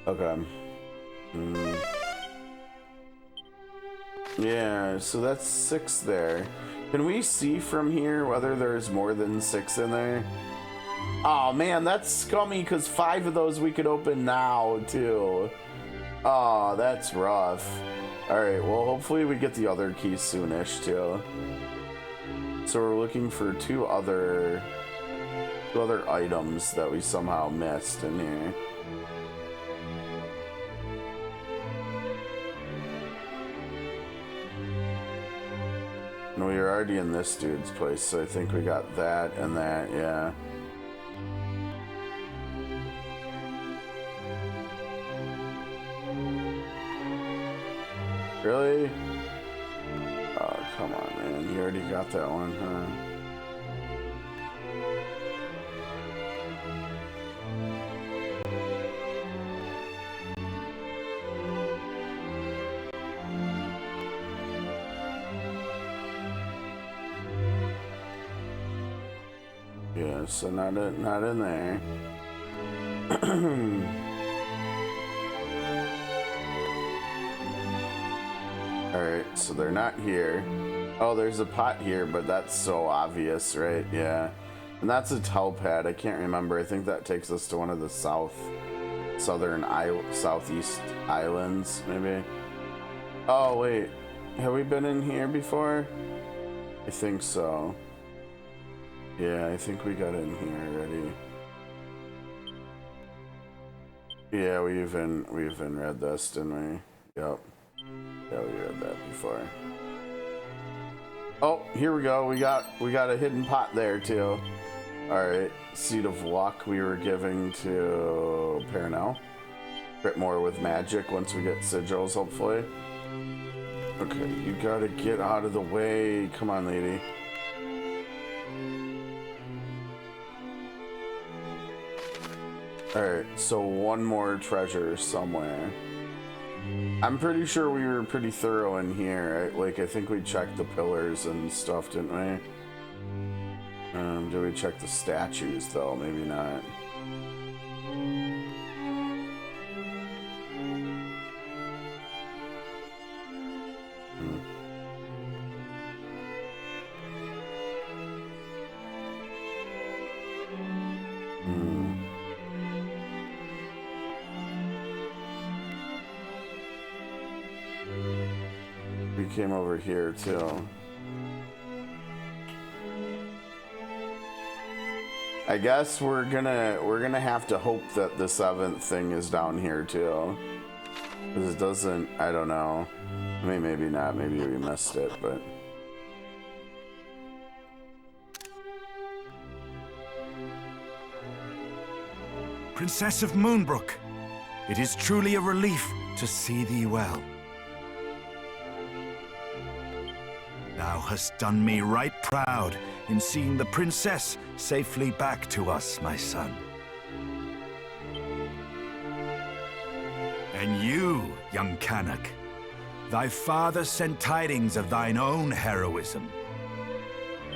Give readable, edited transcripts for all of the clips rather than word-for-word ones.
Okay. Yeah, so that's 6 there. Can we see from here whether there's more than 6 in there? Oh man, that's scummy because 5 of those we could open now too. Oh, that's rough. Alright, well hopefully we get the other keys soonish too. So we're looking for two other items that we somehow missed in here. And we were already in this dude's place, so I think we got that and that, yeah. Really? Oh, come on, man. You already got that one, huh? Yeah, so not in there. Alright, so they're not here. Oh, there's a pot here, but that's so obvious, right? Yeah. And that's a towel pad. I can't remember. I think that takes us to one of the southeast islands, maybe. Oh, wait. Have we been in here before? I think so. Yeah, I think we got in here already. Yeah, we even read this, didn't we? Yep. Yeah, we read that before. Oh, here we go. We got a hidden pot there too. All right, Seed of Luck we were giving to Parnell. Bit more with magic once we get sigils, hopefully. Okay, you gotta get out of the way. Come on, lady. All right, so one more treasure somewhere. I'm pretty sure we were pretty thorough in here. Right? Like, I think we checked the pillars and stuff, didn't we? Did we check the statues, though? Maybe not. Came over here too. I guess we're gonna have to hope that the 7th thing is down here too, because it doesn't. I don't know. I mean, maybe not. Maybe we missed it, but. Princess of Moonbrook, it is truly a relief to see thee well. Thou hast done me right proud in seeing the princess safely back to us, my son. And you, young Canuck, thy father sent tidings of thine own heroism.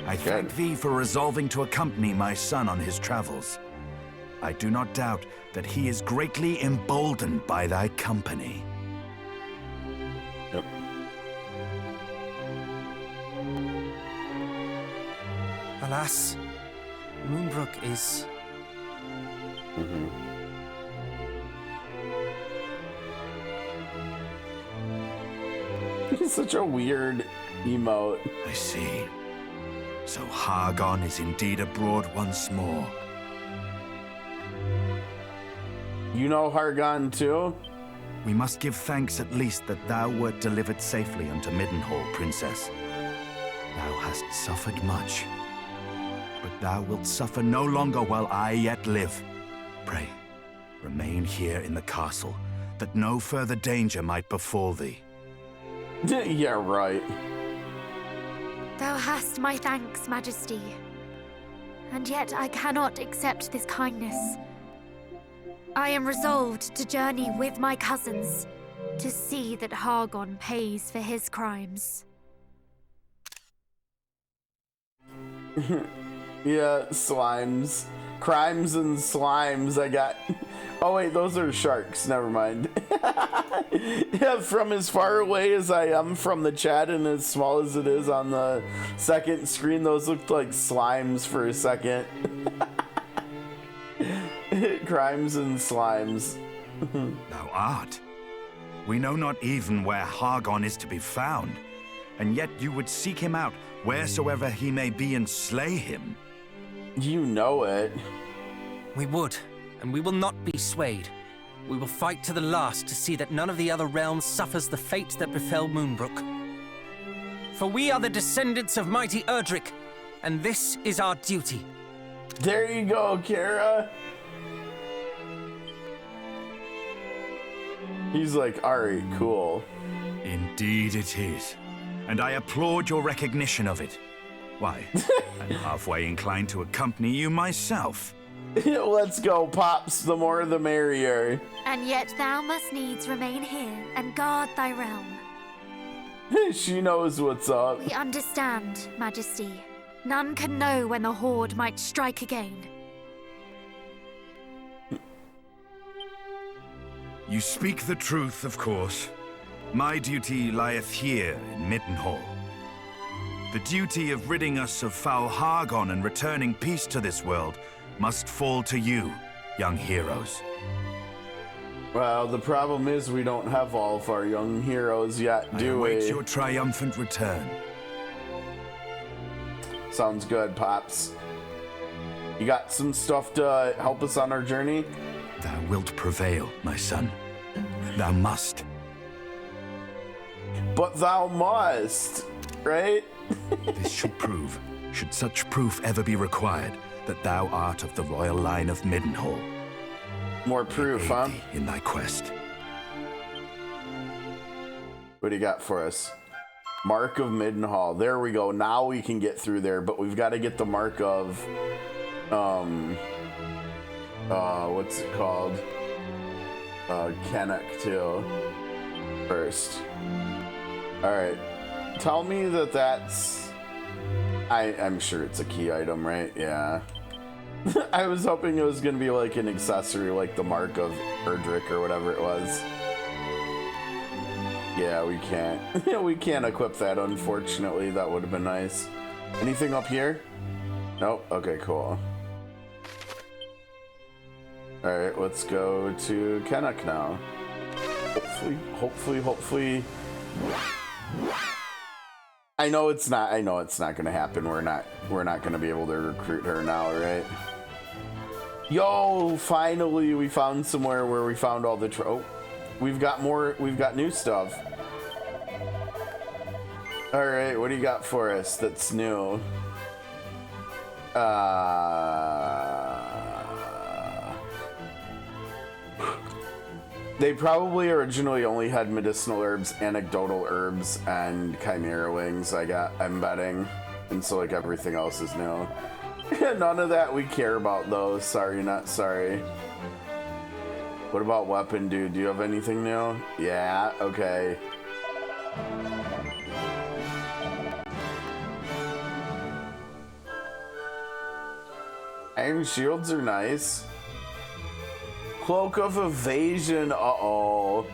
I thank thee for resolving to accompany my son on his travels. I do not doubt that he is greatly emboldened by thy company. Yep. Alas, Moonbrook is... He's such a weird emote. I see. So Hargon is indeed abroad once more. You know Hargon too? We must give thanks at least that thou wert delivered safely unto Middenhall, Princess. Thou hast suffered much. But thou wilt suffer no longer while I yet live. Pray, remain here in the castle, that no further danger might befall thee. Yeah, right. Thou hast my thanks, Majesty. And yet I cannot accept this kindness. I am resolved to journey with my cousins, to see that Hargon pays for his crimes. Yeah, slimes. Crimes and slimes. I got. Oh wait, those are sharks. Never mind. Yeah, from as far away as I am from the chat and as small as it is on the second screen, those looked like slimes for a second. Crimes and slimes. Thou art. We know not even where Hargon is to be found, and yet you would seek him out wheresoever he may be and slay him. You know it. We would, and we will not be swayed. We will fight to the last to see that none of the other realms suffers the fate that befell Moonbrook. For we are the descendants of mighty Erdrick, and this is our duty. There you go, Kara. He's like, alright, cool. Indeed it is, and I applaud your recognition of it. Why, I'm halfway inclined to accompany you myself. Let's go, Pops. The more the merrier. And yet thou must needs remain here and guard thy realm. She knows what's up. We understand, Majesty. None can know when the Horde might strike again. You speak the truth, of course. My duty lieth here in Middenhall. The duty of ridding us of foul Hargon and returning peace to this world must fall to you, young heroes. Well, the problem is we don't have all of our young heroes yet, do we? I await your triumphant return. Sounds good, Pops. You got some stuff to help us on our journey? Thou wilt prevail, my son. Thou must. But thou must, right? This shall prove, should such proof ever be required, that thou art of the royal line of Middenhall. More proof, huh? Aid thee in thy quest. What do you got for us? Mark of Middenhall. There we go. Now we can get through there, but we've got to get the mark of, what's it called? Kennock too. First. All right. Tell me that that's. I'm sure it's a key item, right? Yeah. I was hoping it was gonna be like an accessory, like the mark of Erdrick or whatever it was. Yeah, we can't. We can't equip that, unfortunately. That would have been nice. Anything up here? Nope. Okay, cool. Alright, let's go to Kennock now. Hopefully. I know it's not gonna happen. We're not gonna be able to recruit her now, right? Yo, finally we found somewhere where we found all the we've got new stuff. Alright, what do you got for us that's new? They probably originally only had medicinal herbs, anecdotal herbs, and chimera wings, I'm betting. And so like everything else is new. None of that we care about though. Sorry, not sorry. What about weapon, dude? Do you have anything new? Yeah, okay. Iron shields are nice. Cloak of Evasion. Uh-oh.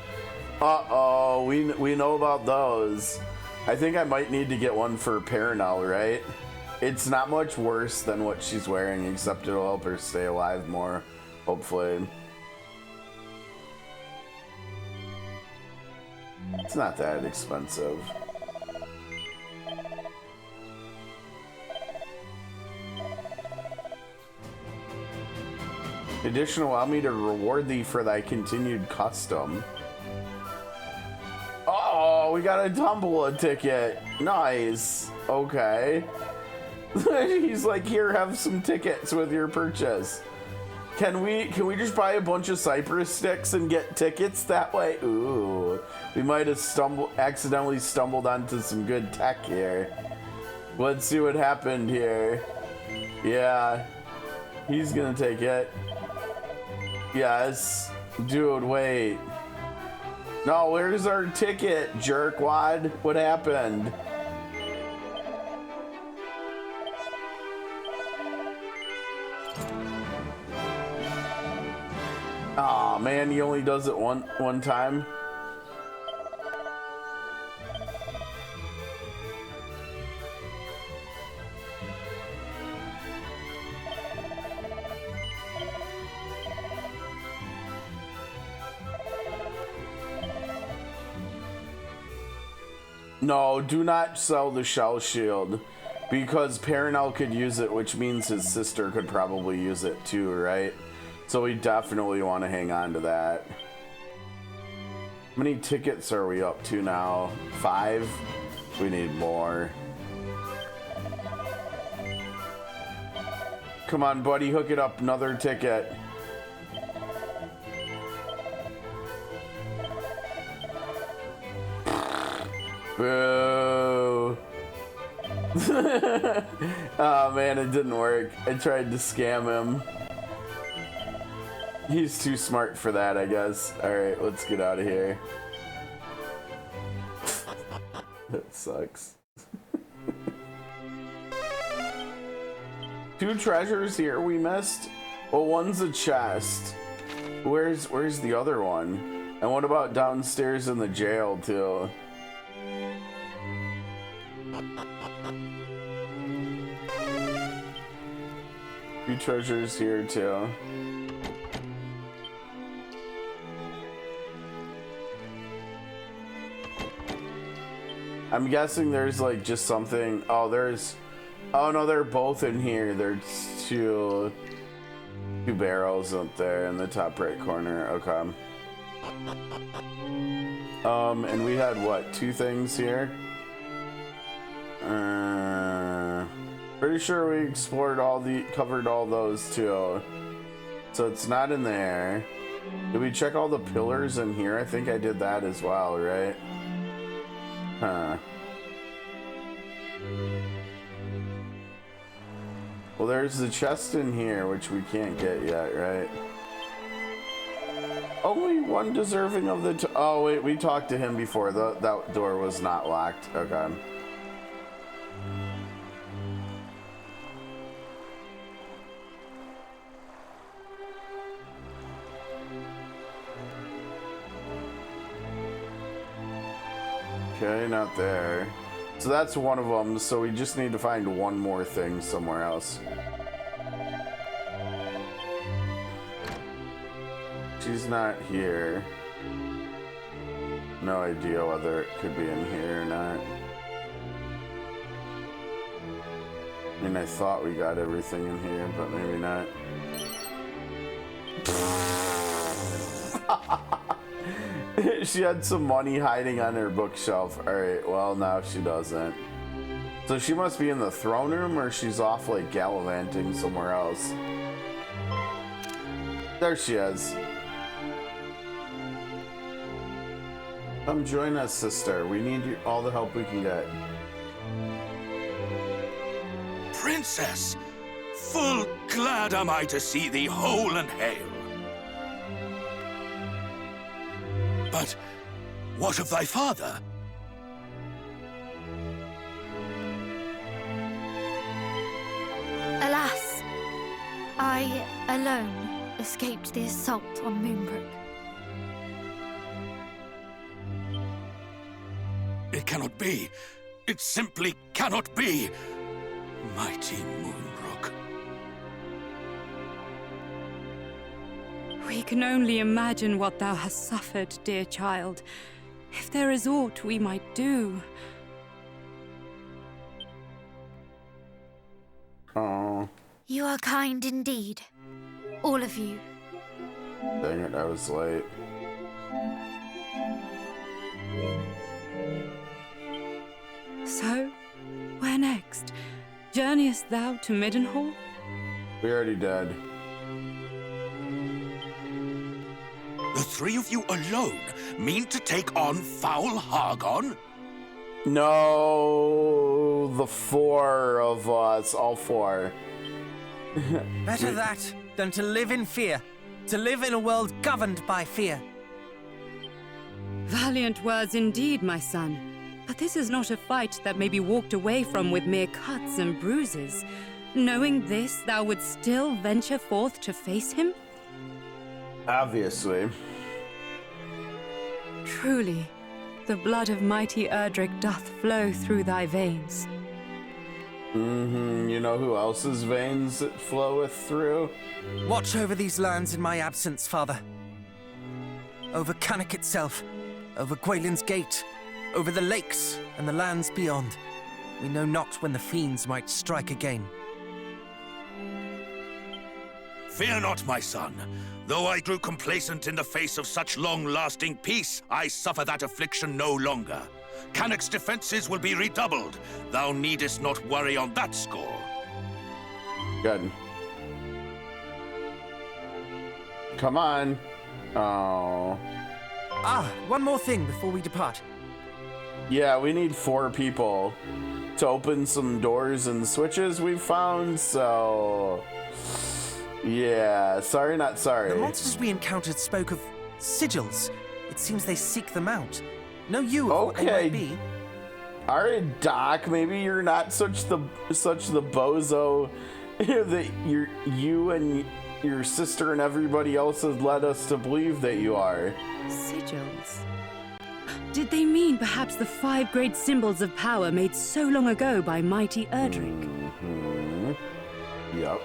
Uh-oh. We know about those. I think I might need to get one for Paranel, right? It's not much worse than what she's wearing, except it'll help her stay alive more, hopefully. It's not that expensive. Addition, allow me to reward thee for thy continued custom. Oh, we got a Tumblr ticket. Nice. Okay. He's like, here, have some tickets with your purchase. Can we just buy a bunch of cypress sticks and get tickets that way? Ooh, we might have accidentally stumbled onto some good tech here. Let's see what happened here. Yeah, he's gonna take it. Yes, dude, wait. No, where's our ticket, jerkwad? What happened? Aw, man, he only does it one time. No, do not sell the shell shield, because Paranel could use it, which means his sister could probably use it too, right? So we definitely want to hang on to that. How many tickets are we up to now? 5? We need more. Come on, buddy, hook it up. Another ticket. Boo. Oh man, it didn't work. I tried to scam him. He's too smart for that, I guess. Alright, let's get out of here. That sucks. 2 treasures here we missed? Well, one's a chest. Where's the other one? And what about downstairs in the jail, too? Few treasures here too. I'm guessing there's like just something. Oh, there's. Oh no, they're both in here. There's two barrels up there in the top right corner. Okay. And we had what? 2 things here. Pretty sure we explored covered all those too. So it's not in there. Did we check all the pillars in here? I think I did that as well, right? Huh. Well, there's the chest in here, which we can't get yet, right? Only one deserving of the... Oh, wait, we talked to him before. That door was not locked. Okay. Okay, not there. So that's one of them, so we just need to find one more thing somewhere else. She's not here. No idea whether it could be in here or not. I mean, I thought we got everything in here, but maybe not. She had some money hiding on her bookshelf. Alright, well, now she doesn't. So she must be in the throne room, or she's off, like, gallivanting somewhere else. There she is. Come join us, sister. We need all the help we can get. Princess! Full glad am I to see thee whole and hale. But what of thy father? Alas, I alone escaped the assault on Moonbrook. It cannot be. It simply cannot be. Mighty Moonbrook. We can only imagine what thou hast suffered, dear child. If there is aught we might do. Oh. You are kind indeed. All of you. Dang it, I was late. So, where next? Journeyest thou to Middenhall? We already did. The 3 of you alone mean to take on foul Hargon? No, the 4 of us, all 4. Better that than to live in fear. To live in a world governed by fear. Valiant words indeed, my son. But this is not a fight that may be walked away from with mere cuts and bruises. Knowing this, thou wouldst still venture forth to face him? Obviously. Truly, the blood of mighty Erdrick doth flow through thy veins. You know who else's veins it floweth through? Watch over these lands in my absence, Father. Over Cannock itself, over Gwaelin's Gate, over the lakes and the lands beyond. We know not when the fiends might strike again. Fear not, my son. Though I grew complacent in the face of such long-lasting peace, I suffer that affliction no longer. Cannock's defenses will be redoubled. Thou needest not worry on that score. Good. Come on. Oh. Ah, one more thing before we depart. Yeah, we need 4 people to open some doors and switches we've found, so... Yeah, sorry not sorry. The monsters we encountered spoke of sigils. It seems they seek them out. Know you of what they might be? Alright, Doc, maybe you're not such the bozo that you and your sister and everybody else has led us to believe that you are. Sigils? Did they mean perhaps the 5 great symbols of power made so long ago by mighty Erdrick? Yep.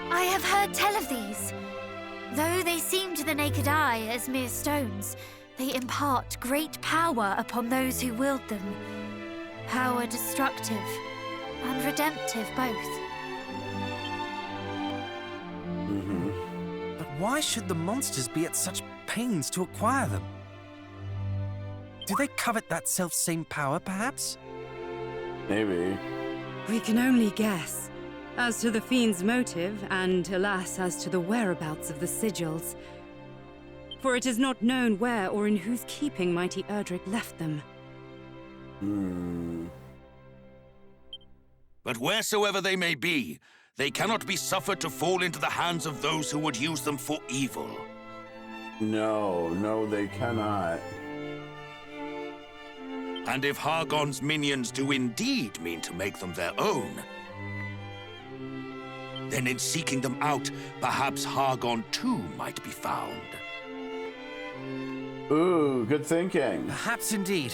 I have heard tell of these. Though they seem to the naked eye as mere stones, they impart great power upon those who wield them. Power destructive and redemptive both. But why should the monsters be at such pains to acquire them? Do they covet that self-same power, perhaps? Maybe. We can only guess. As to the fiend's motive, and alas, as to the whereabouts of the sigils. For it is not known where or in whose keeping mighty Erdrick left them. But wheresoever they may be, they cannot be suffered to fall into the hands of those who would use them for evil. No, they cannot. And if Hargon's minions do indeed mean to make them their own, then in seeking them out, perhaps Hargon too might be found. Ooh, good thinking. Perhaps indeed.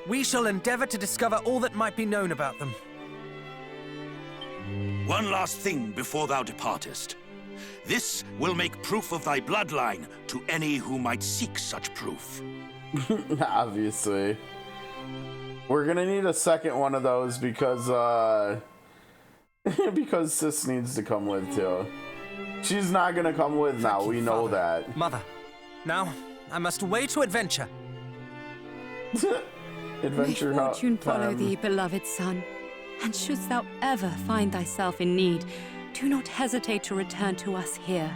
We shall endeavor to discover all that might be known about them. One last thing before thou departest. This will make proof of thy bloodline to any who might seek such proof. Obviously. We're gonna need a second one of those because, because Sis needs to come with too. She's not gonna come with now, we know that. Mother, now I must away to adventure. Adventure. May fortune follow thee, beloved son. And shouldst thou ever find thyself in need, do not hesitate to return to us here.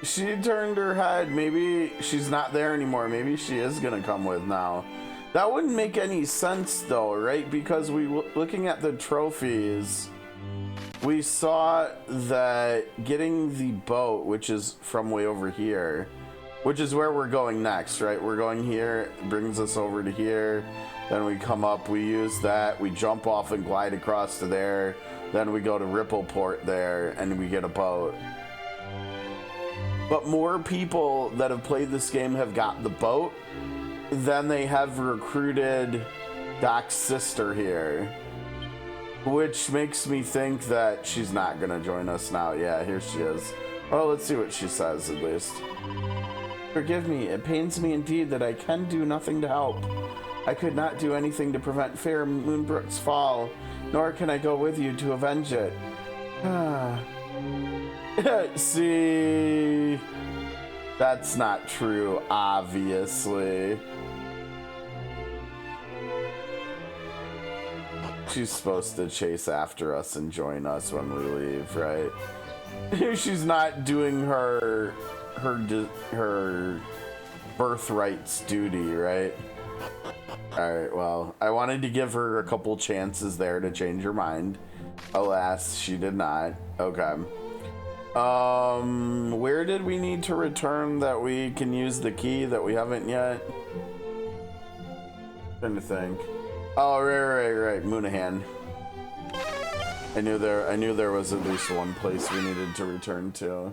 She turned her head. Maybe she's not there anymore. Maybe she is gonna come with now. That wouldn't make any sense though, right? Because looking at the trophies, we saw that getting the boat, which is from way over here, which is where we're going next, right? We're going here, it brings us over to here. Then we come up, we use that, we jump off and glide across to there. Then we go to Rippleport there and we get a boat. But more people that have played this game have got the boat than they have recruited Doc's sister here. Which makes me think that she's not gonna join us now. Yeah, here she is. Well, let's see what she says at least. Forgive me, it pains me indeed that I can do nothing to help. I could not do anything to prevent Fair Moonbrook's fall, nor can I go with you to avenge it. See, that's not true, obviously. She's supposed to chase after us and join us when we leave, right? She's not doing her birthright's duty, right? Alright, well, I wanted to give her a couple chances there to change her mind. Alas, she did not. Okay. Where did we need to return that we can use the key that we haven't yet? Trying to think. Oh, right. Moonahan. I knew there was at least one place we needed to return to.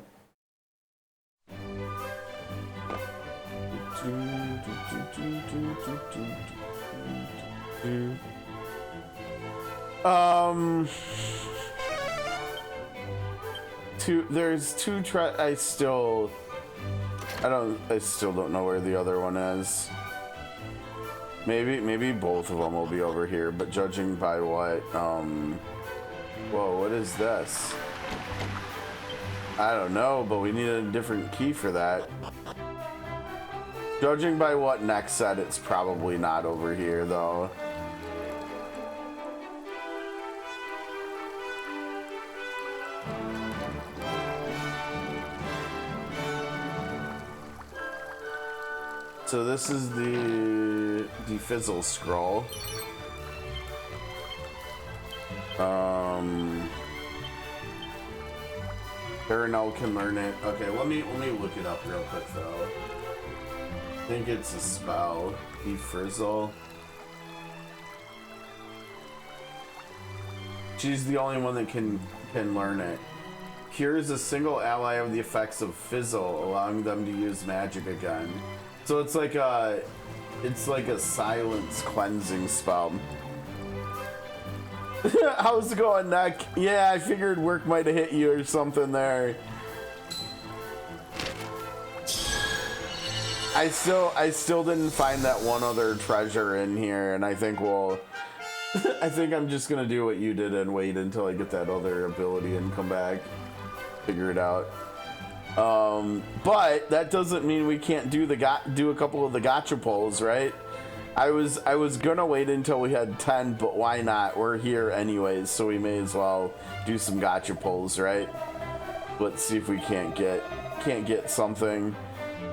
There's two I still don't know where the other one is. Maybe both of them will be over here, but judging by what whoa, what is this? I don't know, but we need a different key for that. Judging by what Nex said, it's probably not over here though. So this is the Fizzle scroll. Baronel can learn it. Okay, let me look it up real quick though. I think it's a spell. Frizzle. She's the only one that can learn it. Cures a single ally of the effects of Fizzle, allowing them to use magic again. So it's like a silence cleansing spell. How's it going, Neck? Yeah, I figured work might have hit you or something there. I still didn't find that one other treasure in here, and I think I'm just gonna do what you did and wait until I get that other ability and come back, figure it out. But that doesn't mean we can't do a couple of the gacha pulls, right? I was gonna wait until we had 10, but why not? We're here anyways, so we may as well do some gacha pulls, right? Let's see if we can't get something.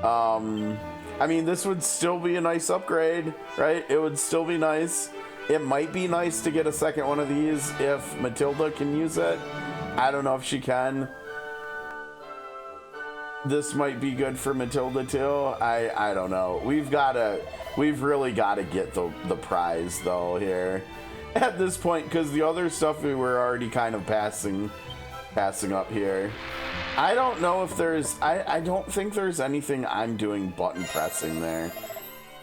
I mean, this would still be a nice upgrade, right? It would still be nice. It might be nice to get a second one of these if Matilda can use it. I don't know if she can. This might be good for Matilda too. I don't know. We've really gotta get the prize though here at this point, because the other stuff we were already kind of passing up here. I don't know if there's I don't think there's anything I'm doing button pressing there.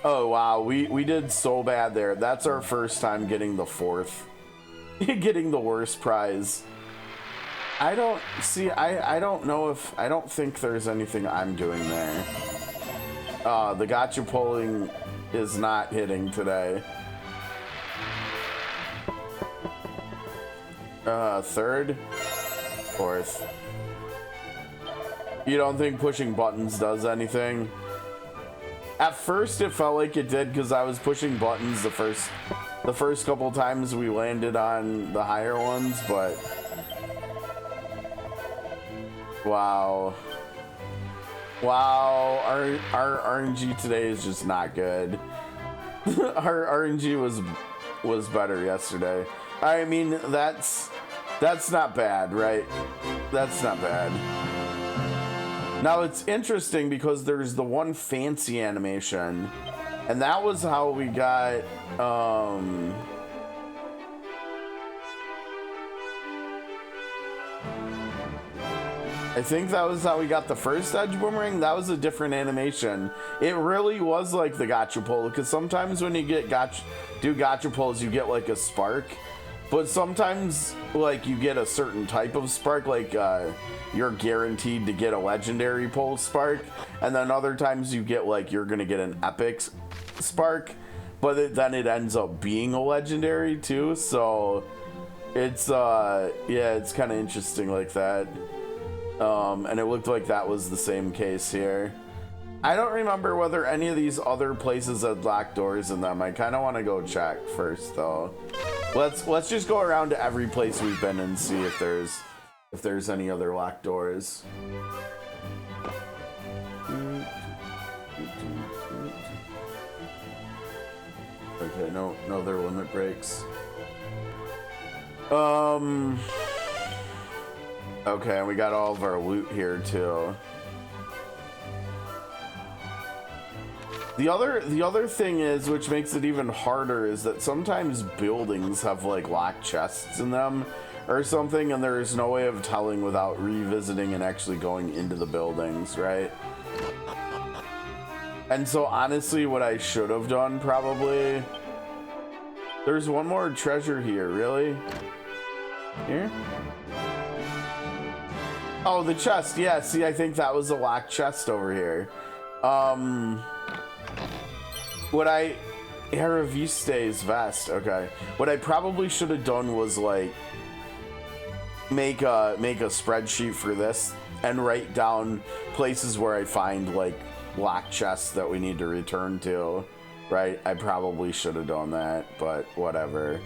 Oh wow, we did so bad there. That's our first time getting the fourth getting the worst prize. I don't think there's anything I'm doing there. The gacha pulling is not hitting today. Third? Fourth. You don't think pushing buttons does anything? At first it felt like it did because I was pushing buttons the first couple times we landed on the higher ones, but wow, our RNG today is just not good. Our RNG was better yesterday. I mean, that's not bad, right? That's not bad. Now it's interesting because there's the one fancy animation, and that was how we got I think that was how we got the first edge boomerang. That was a different animation. It really was like the gacha pull, because sometimes when you get do gacha pulls, you get like a spark, but sometimes like you get a certain type of spark, like you're guaranteed to get a legendary pull spark, and then other times you get like you're gonna get an epic spark, but then it ends up being a legendary too. So it's yeah, it's kind of interesting like that. And it looked like that was the same case here. I don't remember whether any of these other places had locked doors in them. I kind of want to go check first though. Let's just go around to every place we've been and see if there's any other locked doors. Okay, no other limit breaks. Okay, and we got all of our loot here too. The other thing is, which makes it even harder, is that sometimes buildings have like locked chests in them or something, and there is no way of telling without revisiting and actually going into the buildings, right? And so honestly, what I should have done probably... There's one more treasure here, really? Here? Oh, the chest, yeah, see, I think that was a locked chest over here. What I... Jrpgs vest, okay. What I probably should have done was, like, make a spreadsheet for this and write down places where I find, like, locked chests that we need to return to, right? I probably should have done that, but whatever.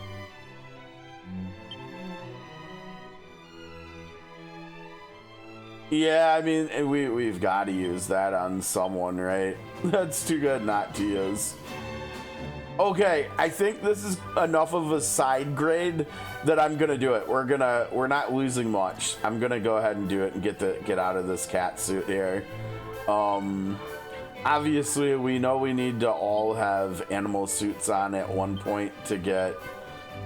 Yeah, I mean, we've got to use that on someone, right? That's too good not to use. Okay, I think this is enough of a side grade that I'm gonna do it. We're not losing much. I'm gonna go ahead and do it and get out of this cat suit here. Obviously, we know we need to all have animal suits on at one point to get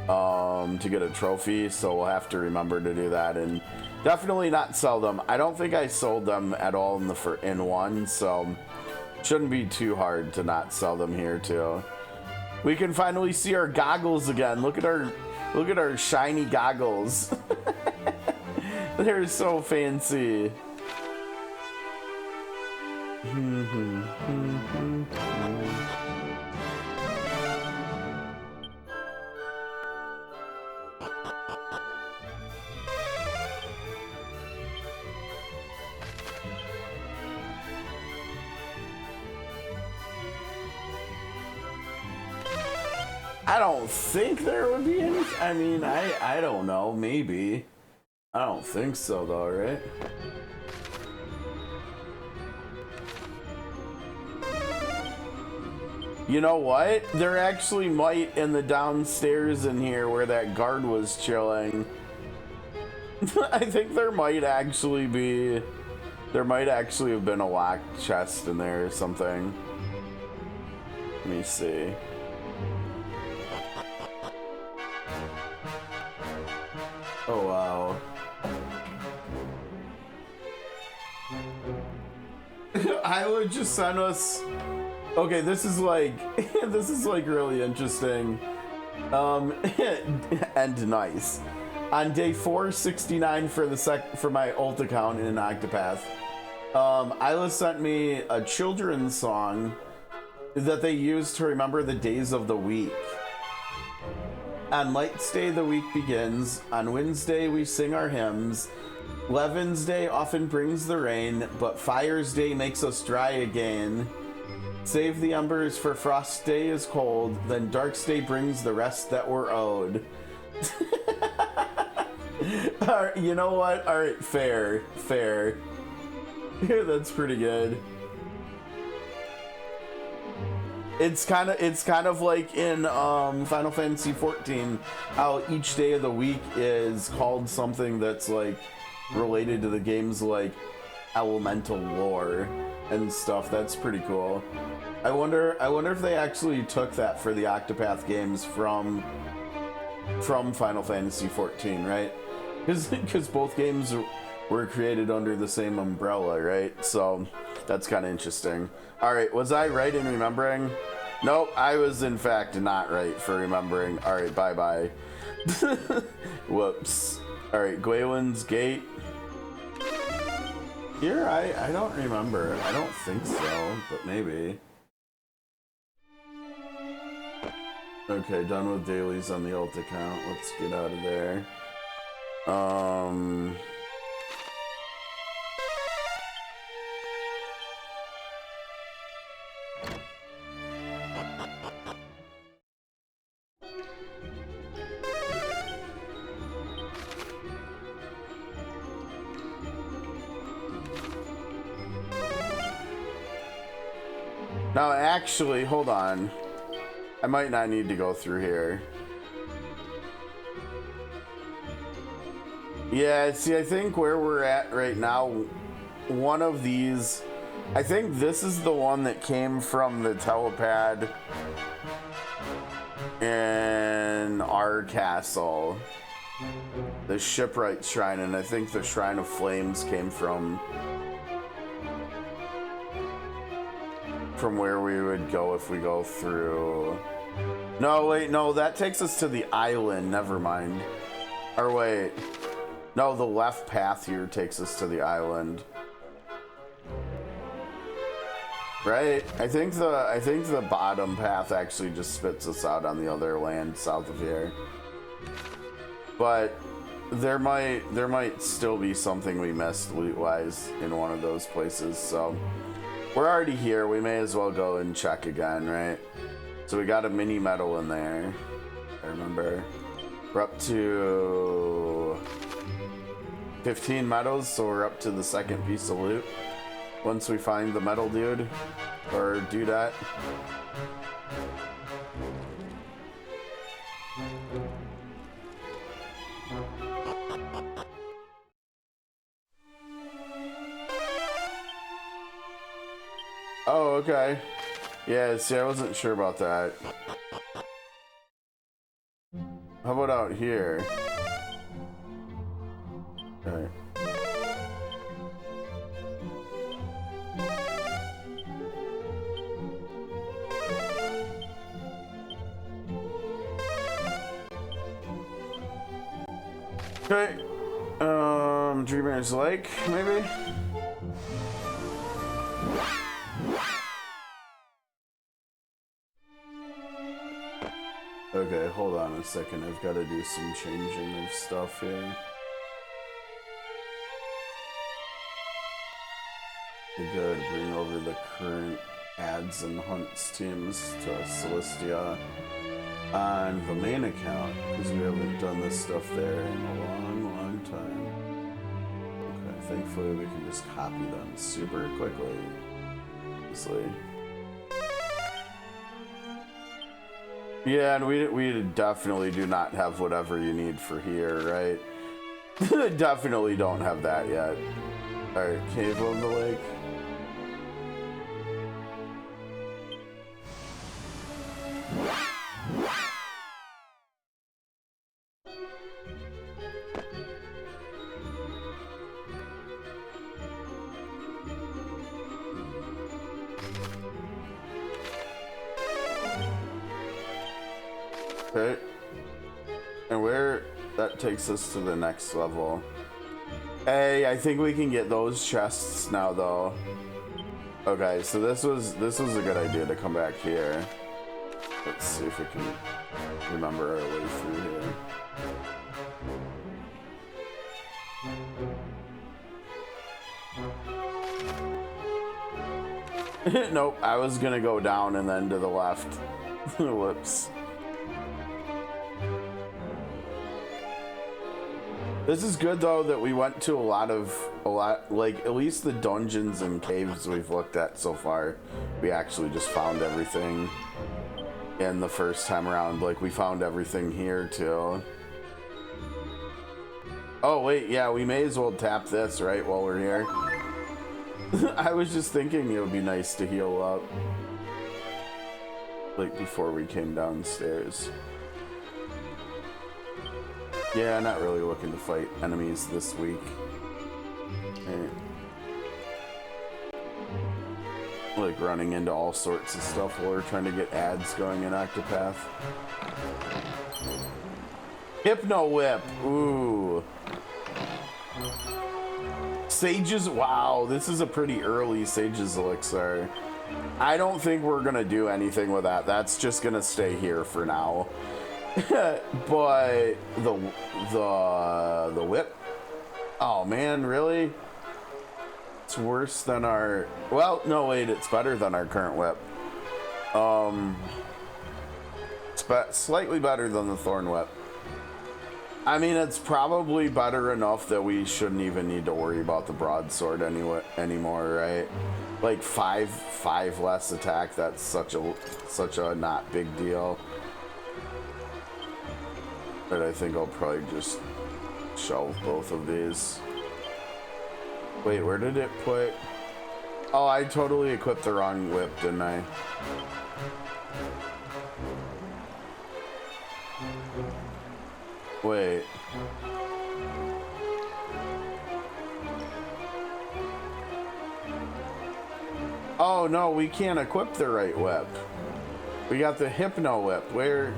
a trophy, so we'll have to remember to do that and definitely not sell them. I don't think I sold them at all in one, so shouldn't be too hard to not sell them here too. We can finally see our goggles again. Look at our shiny goggles. They're so fancy. I don't think there would be any. I mean, I don't know. Maybe. I don't think so, though, right? You know what? There actually might in the downstairs in here where that guard was chilling. I think there might actually be. There might actually have been a locked chest in there or something. Let me see. Oh wow. I would just send us. Okay, this is like this is like really interesting. And nice. On day 469 for my ult account in Octopath, Isla sent me a children's song that they use to remember the days of the week. On Light's Day, the week begins. On Wednesday, we sing our hymns. Levin's Day often brings the rain, but Fire's Day makes us dry again. Save the embers, for Frost's Day is cold. Then Dark's Day brings the rest that we're owed. Alright, you know what? Alright, fair. That's pretty good. It's kind of like in Final Fantasy XIV, how each day of the week is called something that's like related to the game's like elemental lore and stuff. That's pretty cool. I wonder if they actually took that for the Octopath games from Final Fantasy XIV, right? Because both games were created under the same umbrella, right? So that's kind of interesting. All right, was I right in remembering? Nope, I was in fact not right for remembering. All right, bye-bye. Whoops. All right, Gwaylin's Gate. Here, I don't remember. I don't think so, but maybe. Okay, done with dailies on the ult account. Let's get out of there. Now, actually, hold on. I might not need to go through here. Yeah, see, I think where we're at right now, one of these, I think this is the one that came from the telepad in our castle, the Shipwright Shrine, and I think the Shrine of Flames came from where we would go if we go through. No, wait, no, that takes us to the island. Never mind. Or wait. No, the left path here takes us to the island. Right? I think the bottom path actually just spits us out on the other land south of here. But there might still be something we missed loot-wise in one of those places, so we're already here. We may as well go and check again, right? So we got a mini medal in there. I remember. We're up to 15 medals, so we're up to the second piece of loot. Once we find the medal dude, or dudette. Oh, okay. Yeah, see, I wasn't sure about that. How about out here? Okay. Okay. Dreamer's Lake, maybe? Okay, hold on a second. I've got to do some changing of stuff here. I gotta bring over the current ads and hunts teams to Celestia on the main account, because we haven't done this stuff there in a long time. Okay, thankfully we can just copy them super quickly. Easily. Yeah, and we definitely do not have whatever you need for here, right? Definitely don't have that yet. Alright, Cave of the Lake. Okay. And where that takes us to the next level. Hey, I think we can get those chests now though. Okay, so this was a good idea to come back here. Let's see if we can remember our way through here. Nope, I was gonna go down and then to the left. Whoops. This is good though that we went to a lot, like at least the dungeons and caves we've looked at so far, we actually just found everything in the first time around. Like we found everything here too. Oh wait, yeah, we may as well tap this right while we're here. I was just thinking it would be nice to heal up, like before we came downstairs. Yeah, not really looking to fight enemies this week. Right. Like running into all sorts of stuff while we're trying to get ads going in Octopath. Hypno Whip, ooh. Sage's, wow, this is a pretty early Sage's Elixir. I don't think we're gonna do anything with that. That's just gonna stay here for now. But the whip, oh man, really? It's worse than our, well, no wait, it's better than our current whip. It's slightly better than the Thorn Whip. I mean, it's probably better enough that we shouldn't even need to worry about the broadsword anymore, right? Like five less attack, that's such a not big deal. But I think I'll probably just shelve both of these. Wait, where did it put? Oh, I totally equipped the wrong whip, didn't I? Wait. Oh no, we can't equip the right whip. We got the Hypno whip. Where?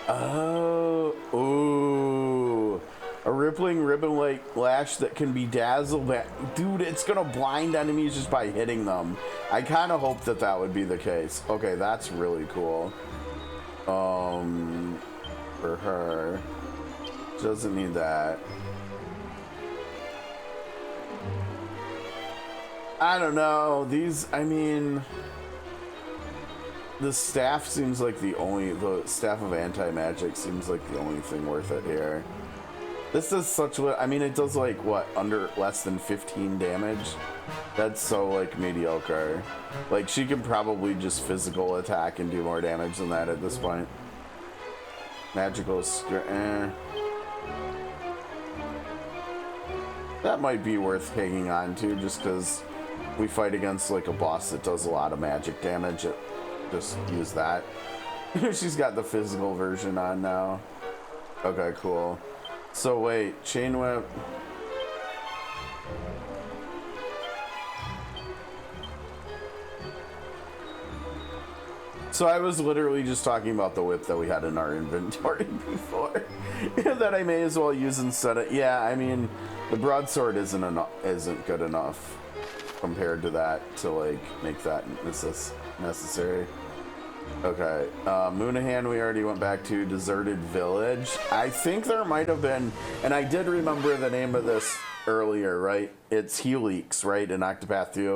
Oh, ooh. A rippling ribbon-like lash that can be dazzled at. Dude, it's gonna blind enemies just by hitting them. I kind of hope that that would be the case. Okay, that's really cool. For her. She doesn't need that. I don't know. These, I mean, the staff seems like the staff of anti-magic seems like the only thing worth it here. This does such, I mean, it does like, what, under less than 15 damage? That's so, like, mediocre. Like, she can probably just physical attack and do more damage than that at this point. Magical That might be worth hanging on to, just because we fight against, like, a boss that does a lot of magic damage. Just use that. She's got the physical version on now. Okay, cool. So wait, chain whip. So I was literally just talking about the whip that we had in our inventory before that I may as well use instead of, yeah, I mean, the broadsword isn't good enough compared to that to like make that necessary. Okay, Moonahan we already went back to. Deserted Village. I think there might have been, and I did remember the name of this earlier, right? It's Helix, right, in Octopath 2.